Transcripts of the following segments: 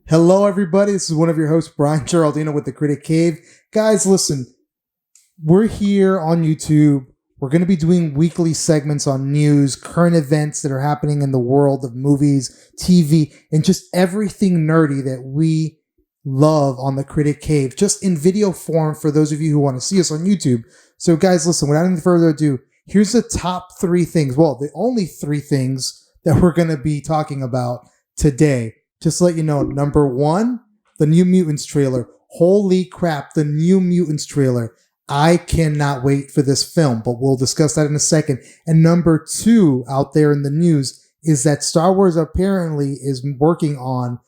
Hello, everybody. This is one of your hosts, Brian Geraldino with the Critic Cave. Guys, listen, we're here on YouTube. We're going to be doing weekly segments on news, current events that are happening in the world of movies, TV, and just everything nerdy that we love on the Critic Cave, just in video form for those of you who want to see us on YouTube. So, guys, listen, without any further ado, here's the top three things. Well, the only three things that we're going to be talking about today. Just to let you know, number one, the New Mutants trailer. Holy crap, the New Mutants trailer. I cannot wait for this film, but we'll discuss that in a second. And number two, out there in the news, is that Star Wars apparently is working on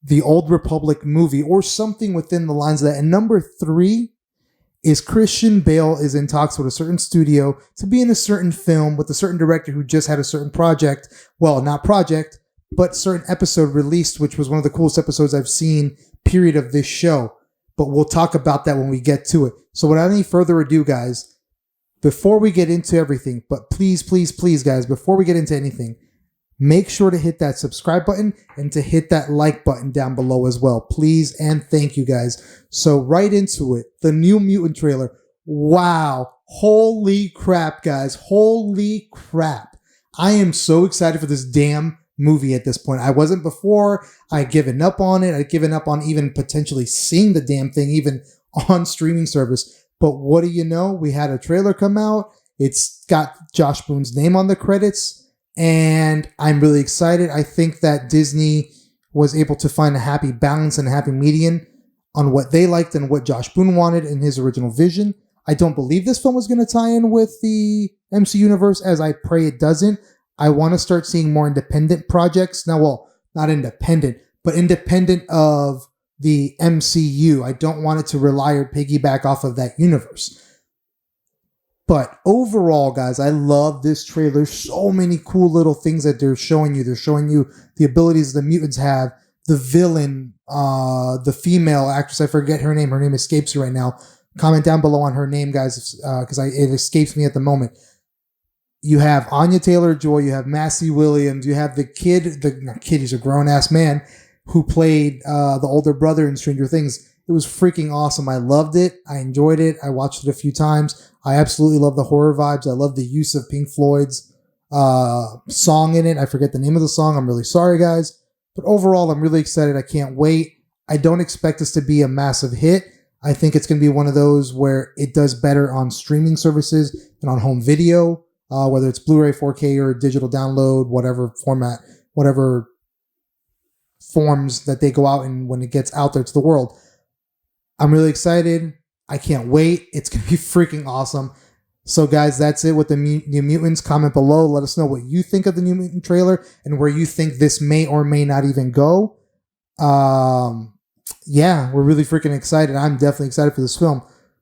the Old Republic movie or something within the lines of that. And number three is Christian Bale is in talks with a certain studio to be in a certain film with a certain director who just had a certain project. Well, not project, but certain episode released, which was one of the coolest episodes I've seen, period, of this show. But we'll talk about that when we get to it. So without any further ado, guys, before we get into everything, but please, guys, before we get into anything, make sure to hit that subscribe button and to hit that like button down below as well. Please and thank you, guys. So right into it, the New Mutant trailer. Wow. Holy crap, guys. Holy crap. I am so excited for this damn movie at this point. I wasn't before. I'd given up on it. I'd given up on even potentially seeing the damn thing, even on streaming service. But what do you know? We had a trailer come out. It's got Josh Boone's name on the credits, and I'm really excited. I think that Disney was able to find a happy balance and a happy median on what they liked and what Josh Boone wanted in his original vision. I don't believe this film was going to tie in with the MC universe, as I pray it doesn't. I want to start seeing more independent projects. Now, well, not independent, but independent of the MCU. I don't want it to rely or piggyback off of that universe. But overall, guys, I love this trailer. So many cool little things that they're showing you. They're showing you the abilities the mutants have, the villain, the female actress. I forget her name. Her name escapes me right now. Comment down below on her name, guys, because it escapes me at the moment. You have Anya Taylor-Joy, you have Massey Williams, you have he's a grown-ass man who played the older brother in Stranger Things. It was freaking awesome. I loved it. I enjoyed it. I watched it a few times. I absolutely love the horror vibes. I love the use of Pink Floyd's song in it. I forget the name of the song. I'm really sorry, guys. But overall, I'm really excited. I can't wait. I don't expect this to be a massive hit. I think it's going to be one of those where it does better on streaming services and on home video. Whether it's Blu-ray, 4K, or digital download, whatever format, whatever forms that they go out in when it gets out there to the world. I'm really excited. I can't wait. It's going to be freaking awesome. So, guys, that's it with the New Mutants. Comment below. Let us know what you think of the New Mutant trailer and where you think this may or may not even go. Yeah, we're really freaking excited. I'm definitely excited for this film.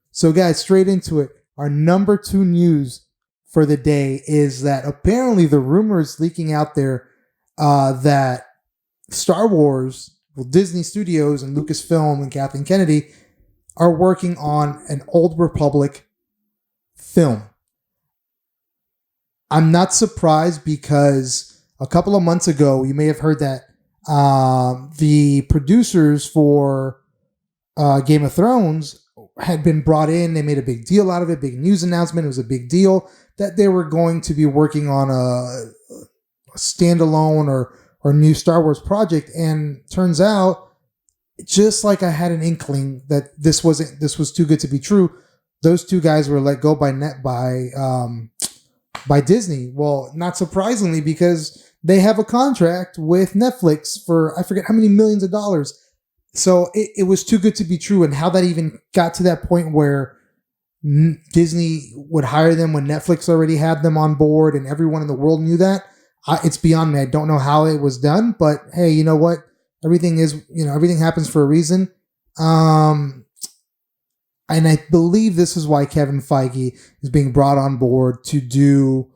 So, guys, straight into it. Our number two news for the day is that apparently the rumor is leaking out there that Star Wars, Disney Studios and Lucasfilm and Kathleen Kennedy are working on an Old Republic film. I'm not surprised because a couple of months ago, you may have heard that the producers for Game of Thrones had been brought in. They made a big deal out of it, big news announcement. It was a big deal that they were going to be working on a standalone or new Star Wars project. And turns out, just like I had an inkling that this was too good to be true, those two guys were let go by Disney. Well, not surprisingly, because they have a contract with Netflix for I forget how many millions of dollars. So it was too good to be true. And how that even got to that point where Disney would hire them when Netflix already had them on board and everyone in the world knew that, it's beyond me. I don't know how it was done, but hey, you know what? Everything happens for a reason. And I believe this is why Kevin Feige is being brought on board to do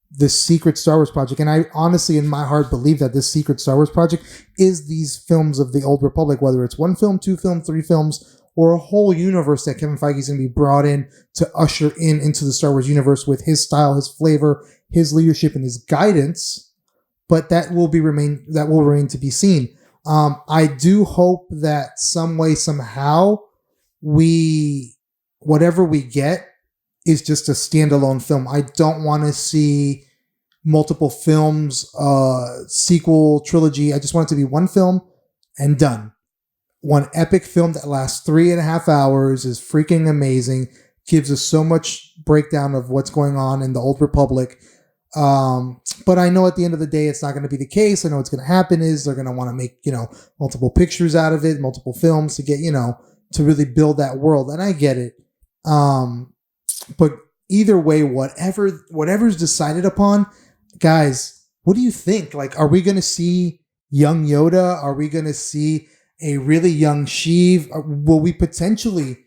the secret Star Wars project. And I honestly, in my heart, believe that this secret Star Wars project is these films of the Old Republic, whether it's one film, two films, three films, or a whole universe that Kevin Feige is going to be brought in to usher into the Star Wars universe with his style, his flavor, his leadership, and his guidance. But that will remain to be seen. I do hope that some way, somehow, whatever we get is just a standalone film. I don't want to see multiple films, sequel, trilogy. I just want it to be one film and done. One epic film that lasts 3.5 hours, is freaking amazing, gives us so much breakdown of what's going on in the Old Republic. But I know at the end of the day, it's not going to be the case. I know what's going to happen is they're going to want to make, multiple pictures out of it, multiple films to get, to really build that world. And I get it. But either way, whatever's decided upon, guys, what do you think? Like, are we going to see young Yoda? Are we going to see a really young Sheev? Will we potentially,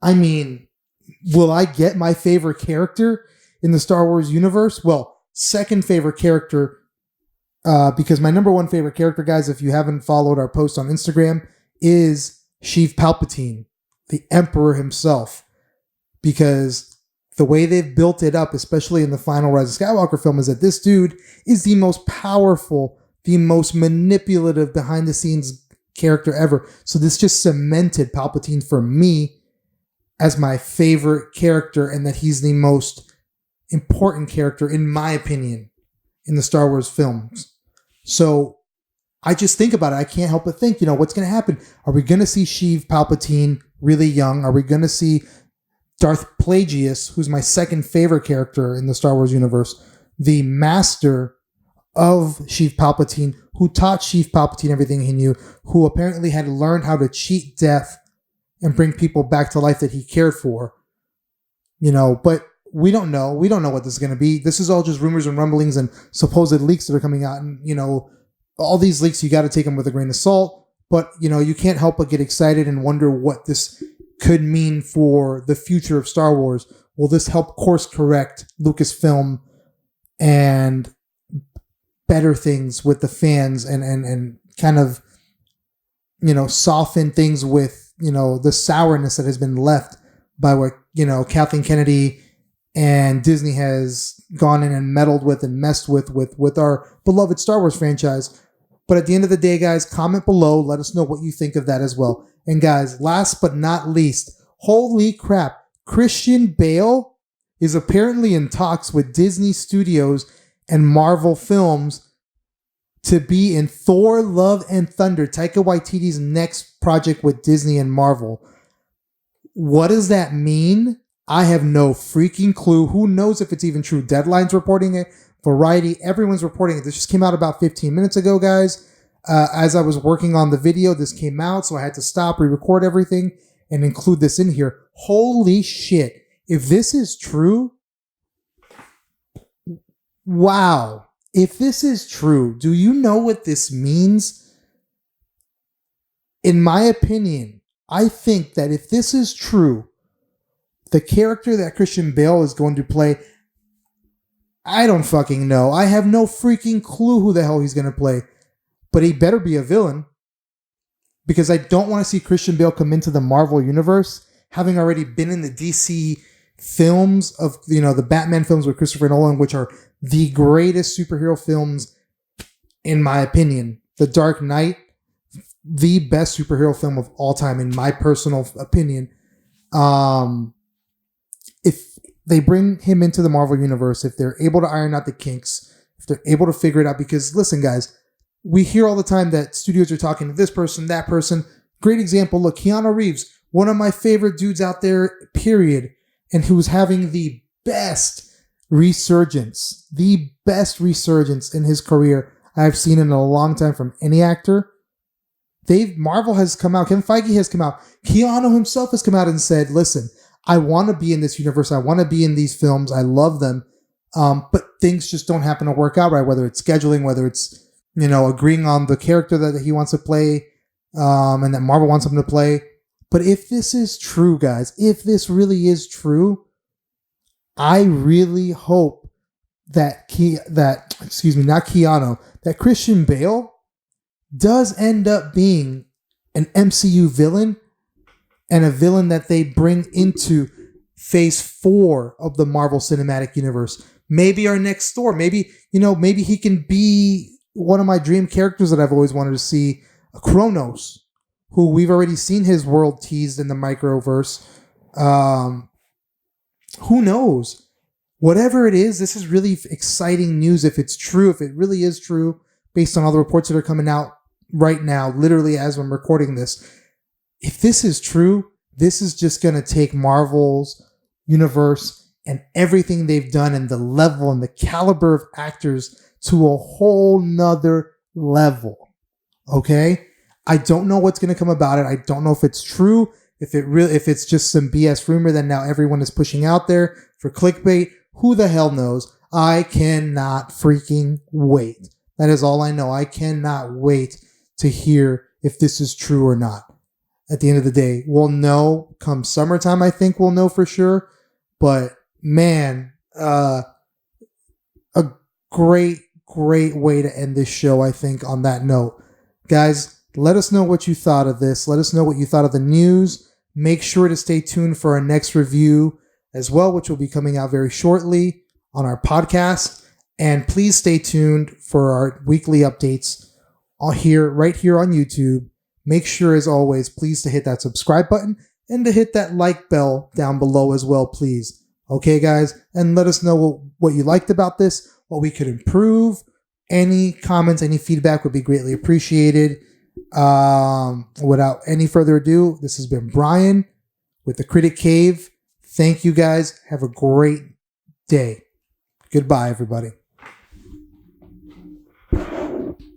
will I get my favorite character in the Star Wars universe? Well, second favorite character, because my number one favorite character, guys, if you haven't followed our post on Instagram, is Sheev Palpatine, the Emperor himself. Because the way they've built it up, especially in the final Rise of Skywalker film, is that this dude is the most powerful, the most manipulative behind-the-scenes character ever. So this just cemented Palpatine for me as my favorite character, and that he's the most important character, in my opinion, in the Star Wars films. So I just think about it. I can't help but think, what's going to happen? Are we going to see Sheev Palpatine really young? Are we going to see Darth Plagueis, who's my second favorite character in the Star Wars universe, the master of Sheev Palpatine, who taught Sheev Palpatine everything he knew, who apparently had learned how to cheat death and bring people back to life that he cared for? But we don't know. We don't know what this is going to be. This is all just rumors and rumblings and supposed leaks that are coming out. And, all these leaks, you got to take them with a grain of salt. But, you can't help but get excited and wonder what this could mean for the future of Star Wars. Will this help course correct Lucasfilm and better things with the fans and kind of, soften things with, the sourness that has been left by what, Kathleen Kennedy and Disney has gone in and meddled with and messed with our beloved Star Wars franchise. But at the end of the day, guys, comment below. Let us know what you think of that as well. And guys, last but not least, holy crap, Christian Bale is apparently in talks with Disney Studios and Marvel Films to be in Thor, Love and Thunder, Taika Waititi's next project with Disney and Marvel. What does that mean? I have no freaking clue. Who knows if it's even true? Deadline's reporting it. Variety, everyone's reporting it. This just came out about 15 minutes ago, guys. As I was working on the video, this came out, so I had to stop, re-record everything, and include this in here. Holy shit. If this is true, wow. If this is true, do you know what this means? In my opinion, I think that if this is true, the character that Christian Bale is going to play, I don't fucking know. I have no freaking clue who the hell he's going to play. But he better be a villain. Because I don't want to see Christian Bale come into the Marvel universe, having already been in the DC films of, the Batman films with Christopher Nolan, which are the greatest superhero films, in my opinion. The Dark Knight, the best superhero film of all time, in my personal opinion. If they bring him into the Marvel universe, if they're able to iron out the kinks, if they're able to figure it out, because listen, guys, we hear all the time that studios are talking to this person, that person. Great example. Look, Keanu Reeves, one of my favorite dudes out there, period, and who's having the best resurgence in his career I've seen in a long time from any actor. Marvel has come out, Kevin Feige has come out, Keanu himself has come out and said, listen, I want to be in this universe. I want to be in these films. I love them. But things just don't happen to work out right, whether it's scheduling, whether it's, agreeing on the character that he wants to play, and that Marvel wants him to play. But if this is true, guys, if this really is true, I really hope that that Christian Bale does end up being an MCU villain, and a villain that they bring into phase 4 of the Marvel Cinematic Universe. Maybe our next Thor. Maybe he can be one of my dream characters that I've always wanted to see Kronos, who we've already seen his world teased in the microverse. Who knows? Whatever it is, this is really exciting news if it's true, if it really is true, based on all the reports that are coming out right now, literally as I'm recording this. If this is true, this is just going to take Marvel's universe and everything they've done and the level and the caliber of actors to a whole nother level. Okay? I don't know what's going to come about it. I don't know if it's true, if it's just some BS rumor that now everyone is pushing out there for clickbait. Who the hell knows? I cannot freaking wait. That is all I know. I cannot wait to hear if this is true or not. At the end of the day, we'll know come summertime. I think we'll know for sure. But man, a great way to end this show, I think, on that note. Guys, let us know what you thought of this. Let us know what you thought of the news. Make sure to stay tuned for our next review as well, which will be coming out very shortly on our podcast. And please stay tuned for our weekly updates right here on YouTube. Make sure, as always, please to hit that subscribe button and to hit that like bell down below as well, please. Okay, guys? And let us know what you liked about this, what we could improve. Any comments, any feedback would be greatly appreciated. Without any further ado, this has been Brian with the Critic Cave. Thank you, guys. Have a great day. Goodbye, everybody.